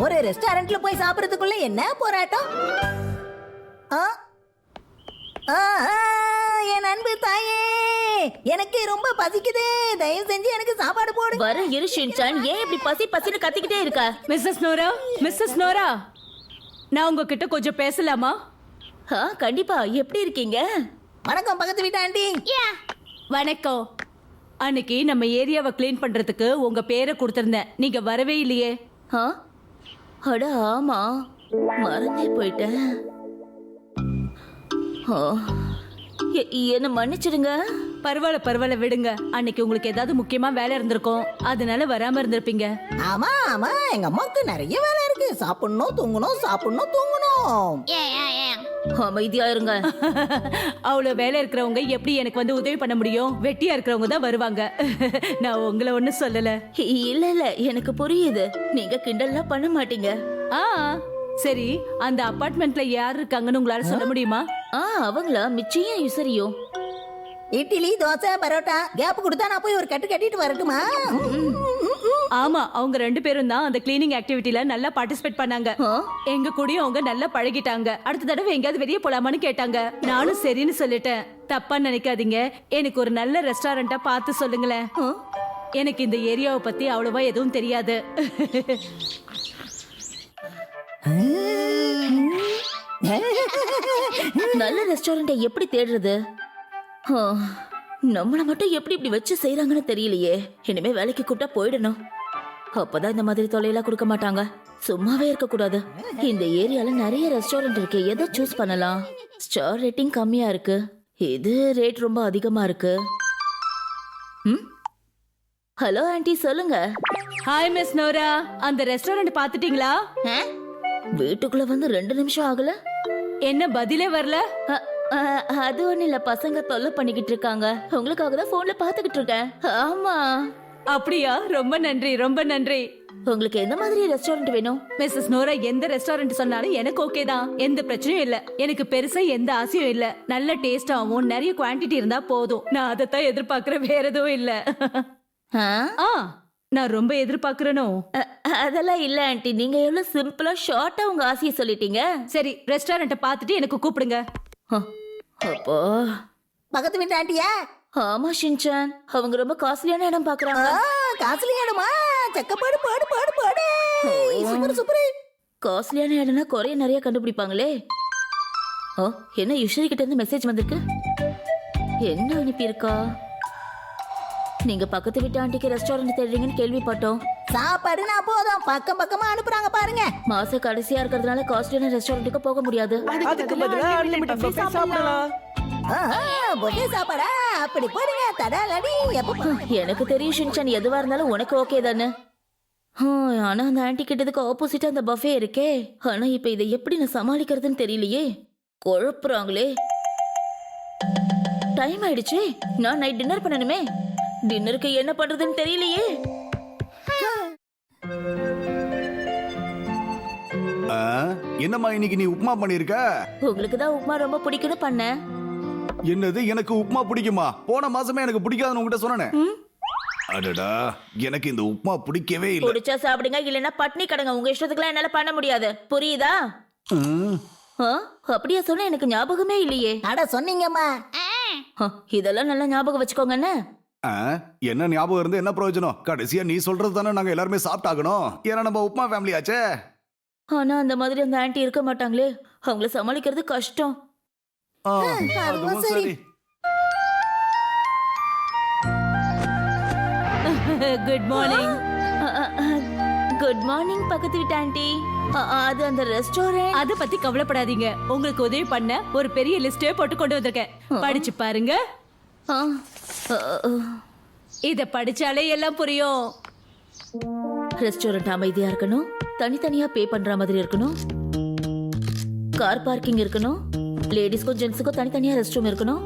ஒரு ரெஸ்டாரண்ட்ல போய் சாப்பிடறதுக்குள்ள என்ன போராட்டம்? ஆ? ஆ, ஆ, என் அன்பு தாயே, எனக்கு ரொம்ப பசிக்குது, தயவு செஞ்சு எனக்கு சாப்பாடு போடு. வர இரு ஷின்சான், ஏன் இப்படி பசி பசின்னு கத்திக்கிட்டே இருக்க? மிஸ்ஸஸ் நோரா, மிஸ்ஸஸ் நோரா, நான் உங்ககிட்ட கொஞ்சம் பேசலாமா? கண்டிப்பா. எப்படி இருக்கீங்க? வணக்கம் பக்கத்து வீட்டு ஆண்டி. வணக்கம். அன்னைக்கு நம்ம ஏரியாவை கிளீன் பண்றதுக்கு உங்க பேரை கொடுத்திருந்தேன், நீங்க வரவே இல்லையே. அட ஆமா, மறந்தே போயிட்டேன். என்ன மன்னிச்சிடுங்க. பரவாயில்ல பரவாயில்ல, விடுங்க. அன்னைக்கு உங்களுக்கு ஏதாவது முக்கியமா வேலை இருந்திருக்கும், அதனால வராம இருந்திருப்பீங்க. ஆமா ஆமா, எங்க அம்மாவுக்கு நிறைய வேலை இருக்கு. சாப்பிடணும், தூங்கணும், சாப்பிடணும், தூங்கணும். அமைதியா இருங்க. அவ்வளவு வேலை இருக்கிறவங்க எப்படி எனக்கு வந்து உதவி பண்ண முடியும்? வெட்டியா இருக்கிறவங்க தான் வருவாங்க. நான் உங்களை ஒண்ணும் சொல்லல. இல்ல இல்ல, எனக்கு புரியுது. நீங்க கிண்டல்லாம் பண்ண மாட்டீங்க. சரி, அந்த அபார்ட்மெண்ட்ல யார் இருக்காங்கன்னு உங்களால சொல்ல முடியுமா? அவங்களா? மிச்சையும் யுசரியும். இட்லி, தோசை, பரோட்டா. கேப் கொடுத்தா நான் போய் ஒரு கட்டு கட்டிட்டு வரட்டுமா? ஆமா, அவங்க 2 பேரும் தான் அந்த கிளீனிங் ஆக்டிவிட்டில நல்லா பார்ட்டிசிபேட் பண்ணாங்க. எங்க கூடயும் அவங்க நல்லா பழகிட்டாங்க. அடுத்த தடவை எங்கயாவது வெளியே போலாமான்னு கேட்டாங்க. நானும் சரின்னு சொல்லிட்டேன். தப்பா நினைக்காதீங்க, எனக்கு ஒரு நல்ல ரெஸ்டாரண்டா பார்த்து சொல்லுங்களேன். எனக்கு இந்த ஏரியாவை பத்தி அவ்வளவா எதுவும் தெரியாது. நல்ல ரெஸ்டாரண்ட்டை எப்படி தேடுறது? நம்மள மட்டும் எப்படி இப்படி வச்சு செய்யறாங்கன்னு தெரியலையே. இனிமே வேலைக்கு கூப்பிட்டா போயிடணும். அப்பதான் இந்த மாதிரி தொலைலாம் கொடுக்க மாட்டாங்க. சும்மாவே இருக்க கூடாது. இந்த ஏரியால நிறைய ரெஸ்டாரண்ட் இருக்கு, எதை சூஸ் பண்ணலாம்? ஸ்டார் ரேட்டிங் கம்மியா இருக்கு, இது ரேட் ரொம்ப அதிகமா இருக்கு. ஹலோ ஆண்டி, சொல்லுங்க. ஹாய் மிஸ் நோரா, அந்த ரெஸ்டாரண்ட் பாத்துட்டீங்களா? வீட்டுக்குள்ள வந்து 2 நிமிஷம் ஆகல, என்ன பதிலே வரல? அது ஒண்ணு இல்ல, பசங்க தொல்லை பண்ணிக்கிட்டு இருக்காங்க. உங்களுக்காக தான் போன்ல பாத்துக்கிட்டு இருக்கேன். ஆமா. அப்படியா? ரொம்ப நன்றி, ரொம்ப நன்றி. உங்களுக்கு எந்த மாதிரி ரெஸ்டாரண்ட் வேணும்? மிஸ்ஸஸ் நோரா எந்த ரெஸ்டாரண்ட் சொன்னாலும் எனக்கு ஓகே தான். எந்த பிரச்சனையும் இல்ல. எனக்கு பெருசா எந்த ஆசையும் இல்ல. நல்ல டேஸ்டாவும் நிறைய குவாண்டிட்டி இருந்தா போதும். நான் அதைத்தான் எதிர்பார்க்கிறேன், வேற எதுவும் இல்ல. நான் ரொம்ப எதிர்பார்க்கிறேனோ? அதெல்லாம் இல்ல ஆண்டி, நீங்க எவ்வளவு சிம்பிளா ஷார்ட்டா உங்க ஆசையை சொல்லிட்டீங்க. சரி, ரெஸ்டாரண்ட்டை பார்த்துட்டு எனக்கு கூப்பிடுங்க. அப்போ பக்கத்து வீட்டு ஆண்டியா? ஆமா ஷின்சான், அவங்க ரொம்ப காஸ்ட்லியான இடம் பாக்குறாங்க. காசுலி இடமா? செக்க போடு போடு போடு போடு. Super super. காஸ்ட்லியான இடம்னா குறைய நிறைய கண்டுபிடிப்பாங்களே. என்ன யுஷரி கிட்ட இருந்து மெசேஜ் வந்திருக்கு? என்ன அனுப்பியிருக்கா? நீங்க பக்கத்து வீட்டு ஆண்டிக்கு ரெஸ்டாரண்ட் தேடுறீங்கன்னு கேள்விப்பட்டோம். சாப்பாடு நான் போதும், பக்கம் பக்கமா அனுப்புறாங்க பாருங்க. மாச கடைசியா இருக்கிறதுனால காஸ்ட்லியான ரெஸ்டாரண்ட்டுக்கு போக முடியாது. அதுக்கு பதிலா அன்லிமிட்டட் பஃபே சாப்பிடலாம். புஃபே சாப்பாடா? அப்படி போடுங்க, தடாலடி. எனக்கு தெரியும் ஷின்சான், எதுவா இருந்தாலும் உனக்கு ஓகே தானே. ஆனா அந்த ஆன்டி கிட்டதுக்கு ஆப்போசிட்டா அந்த பஃபே இருக்கே. ஆனா இப்ப இதை எப்படி நான் சமாளிக்கிறதுன்னு தெரியலையே. குழப்புறாங்களே. டைம் ஆயிடுச்சு, நான் நைட் டின்னர் பண்ணணுமே. டின்னருக்கு என்ன பண்றதுன்னு தெரியலையே. என்னம்மா இன்னைக்கு நீ உப்புமா பண்ணிருக்க? உங்களுக்கு தான் உப்புமா ரொம்ப பிடிக்கும்னு பண்ணேன். என்னது, எனக்கு உப்புமா பிடிக்குமா? போன மாசமே எனக்கு பிடிக்காதுன்னு உங்ககிட்ட சொன்னேன். அடடா, எனக்கு இந்த உப்புமா பிடிக்கவே இல்லை. பிடிச்சா சாப்பிடுங்க, இல்லைன்னா பட்னி கடங்க. உங்க இஷ்டத்துக்குலாம் என்னால பண்ண முடியாது, புரியுதா? அப்படியா சொன்ன? எனக்கு ஞாபகமே இல்லையே. அட சொன்னீங்கம்மா. இதெல்லாம் நல்லா ஞாபகம் வச்சுக்கோங்கன்னு. என்ன ஞாபகம் இருந்து என்ன பிரயோஜனம்? கடைசியா நீ சொல்றது தானே நாங்க எல்லாருமே சாப்பிட்டாகணும். ஏன்னா நம்ம உப்புமா ஃபேமிலி ஆச்சே. ஆனா அந்த மாதிரி அந்த ஆன்ட்டி இருக்க மாட்டாங்களே, அவங்கள சமாளிக்கிறது கஷ்டம். அதுவும் சரி. Good morning. குட் மார்னிங் பக்கத்து வீட்டு ஆன்ட்டி. அது அந்த ரெஸ்டாரண்ட். அத பத்தி கவலைப்படாதீங்க, உங்களுக்கு உதவி பண்ண ஒரு பெரிய லிஸ்டே போட்டு கொண்டு வந்திருக்கேன். படிச்சு பாருங்க. இத படிச்சாலே எல்லாம் புரியும். ரெஸ்டாரண்ட் அமைதியா இருக்கணும், தனித்தனியா பே பண்ற மாதிரி இருக்கணும், கார் பார்க்கிங் இருக்கணும், லேடிஸ்க்கும் ஜென்ட்ஸுக்கும் தனித்தனியா ரெஸ்ட் ரூம் இருக்கணும்.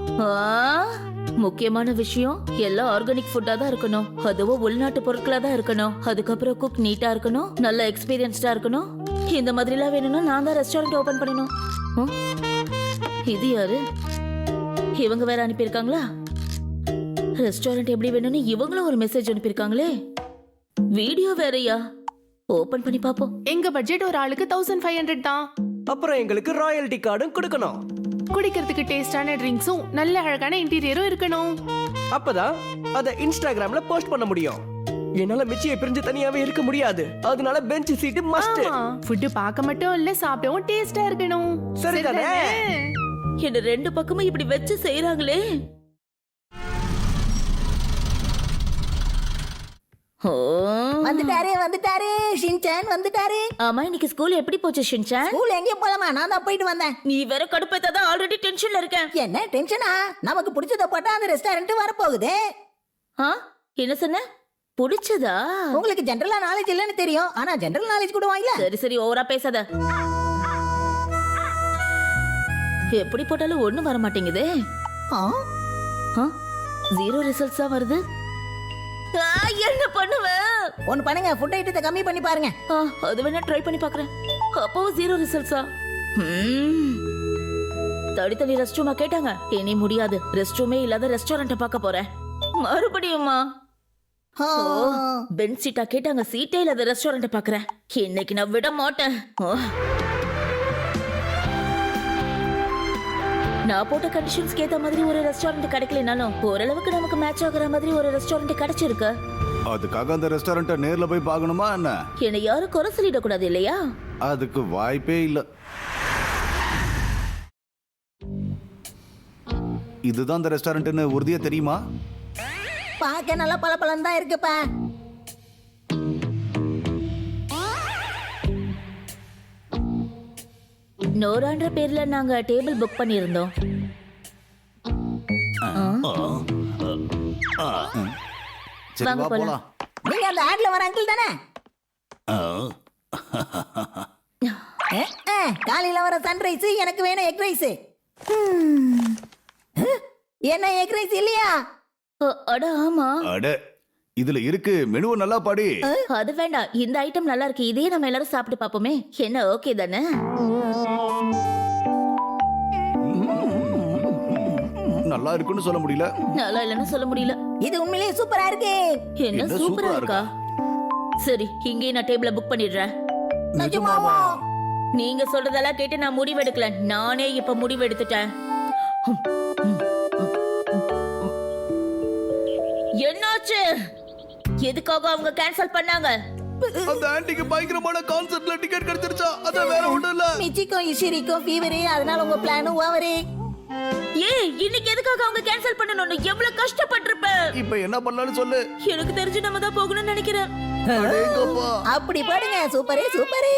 முக்கியமான விஷயம், எல்லாம் ஆர்கானிக் ஃபுட்டா தான் இருக்கணும். அதுவும் உள்நாட்டு பொருட்களா தான் இருக்கணும். அதுக்கப்புறம் குக் நீட்டா இருக்கணும், நல்ல எக்ஸ்பீரியன்ஸ்டா இருக்கணும். இந்த மாதிரி எல்லாம் வேணும்னா நான் தான் ரெஸ்டாரண்ட் ஓபன் பண்ணணும். இது யாரு? இவங்க வேற அனுப்பியிருக்காங்களா? ரெஸ்டாரண்ட் எப்படி வேணும்னு இவங்களும் ஒரு மெசேஜ் அனுப்பியிருக்காங்களே. வீடியோ வேறயா? ஓபன் பண்ணி பாப்போம். எங்க பட்ஜெட் ஒரு ஆளுக்கு 1500 தான். அப்புறம் எங்களுக்கு ராயல்டி கார்டும் கொடுக்கணும். குடிக்கிறதுக்கு டேஸ்டான ட்ரிங்க்ஸும் நல்ல அழகான இன்டீரியரும் இருக்கணும். அப்பதான் அத இன்ஸ்டாகிராம்ல போஸ்ட் பண்ண முடியும். என்னால மிச்சியை பிரிஞ்சு தனியாவே இருக்க முடியாது. அதனால பெஞ்ச் சீட் மஸ்ட். ஃபுட் பார்க்க மட்டும் இல்ல, சாப்பிடவும் டேஸ்டா இருக்கணும். சரிதானே? என்ன ரெண்டு பக்கமும் இப்படி வச்சு செய்யறாங்களே. ஓ, வந்துட்டாரு ஷின்சான் வந்துட்டாரு. ஆமா, இன்னைக்கு ஸ்கூல் எப்படி போச்சு ஷின்சான்? ஸ்கூல் எங்கே போலாமா? நான் தான் போயிட்டு வந்தேன். நீ வேற கடுப்பேத்தாதான் ஆல்ரெடி டென்ஷன்ல இருக்கேன். என்ன டென்ஷனா? நமக்கு பிடிச்சத போட்டா அந்த ரெஸ்டாரண்ட் வர போகுது. ஆ, என்ன சொன்ன? பிடிச்சதா? உங்களுக்கு ஜெனரலா நாலேஜ் இல்லன்னு தெரியும், ஆனா ஜெனரல் நாலேஜ் கூட வாங்கல. சரி சரி, ஓவரா பேசாத. எப்படி போட்டாலும் ஒண்ணு வர மாட்டேங்குதே. ஆ? 0 ரிசல்ட்ஸ் தான் வருது. என்ன பண்ணுவ? ஒன்னு பண்ணுங்க, ஃபுட் ஐட்டத்தை கம்மி பண்ணி பாருங்க. அது வேணா ட்ரை பண்ணி பாக்குறேன். அப்பவும் 0 ரிசல்ட்ஸா? தனி ரெஸ்ட் ரூமா கேட்டாங்க. இனி முடியாது. ரெஸ்ட் ரூமே இல்லாத ரெஸ்டாரண்ட பார்க்க போறேன். மறுபடியுமா? பெஞ்ச் சீட்டா கேட்டாங்க. சீட்டே இல்லாத ரெஸ்டாரண்ட பாக்குறேன். இன்னைக்கு நான் விட மாட்டேன். நான் போட்ட கண்டிஷன்ஸ்க்கு ஏத்த மாதிரி ஒரு ரெஸ்டாரண்ட் கிடைக்கலனாலும் ஓரளவுக்கு நமக்கு மேட்ச் ஆகுற மாதிரி ஒரு ரெஸ்டாரண்ட் கிடைச்சிருக்கு. அதுக்காக அந்த ரெஸ்டாரண்ட்டை நேர்ல போய் பார்க்கணுமா என்ன? என்னை யாரும் குறை சொல்லிடக்கூடாது இல்லையா? அதுக்கு வாய்ப்பே இல்ல. இதுதான் அந்த ரெஸ்டாரண்ட்னு உறுதியா தெரியுமா? பார்க்க நல்ல பளபளன்னு தான் இருக்குப்பா. நோரான்ற பேர்ல நாங்க டேபிள் புக் பண்ணியிருந்தோம். சரி, வாங்க வா போலாம். போலாம். நீங்க அந்த ஆட்ல வர அங்கிள் தானே? காலையில வர சன்ரைஸ் எனக்கு வேணும் எக் ரைஸ். என்ன எக் ரைஸ் இல்லையா? அட ஆமா. அட, இதுல இருக்கு. மெனுவை நல்லா பாடி. அது வேண்டாம், இந்த ஐட்டம் நல்லா இருக்கு. இதே நம்ம எல்லாரும் சாப்பிட்டு பாப்போமே. என்ன ஓகே தானே? நல்லா இருக்குன்னு சொல்ல முடியல. நல்லா இல்லைன்னு சொல்ல முடியல. இது உண்மையிலேயே சூப்பரா இருக்கு. என்ன என்ன சூப்பரா சூப்பரா இருக்கா? சரி, இங்கே நான் டேபிள புக் பண்ணிடுறேன். நிஜமாவா? நீங்க சொல்றதெல்லாம் கேட்டு நான் முடிவெடுக்கல. நானே இப்ப முடிவெடுத்துட்டேன். என்னாச்சு? எதுக்காக அவங்க கேன்சல் பண்ணாங்க? அந்த ஆன்ட்டிக்கு பயங்கரமான கான்சர்ட்ல டிக்கெட் கிடைச்சிருச்சா? அத வேற ஒண்ணும் இல்ல. மிச்சிக்கும் இஷிரிக்கும் ஃபீவர், அதனால உங்க பிளான் ஓவரே. ஏய், இன்னைக்கு எதுக்காக அவங்க கேன்சல் பண்ணனும்னு எவ்வளவு கஷ்டப்பட்டிருப்பேன். இப்போ என்ன பண்ணலாம்னு சொல்லு. எனக்கு தெரிஞ்சு நம்ம தான் போகணும்னு நினைக்கிறேன். அடேங்கப்பா. அப்படி பாடுங்க. சூப்பரே சூப்பரே.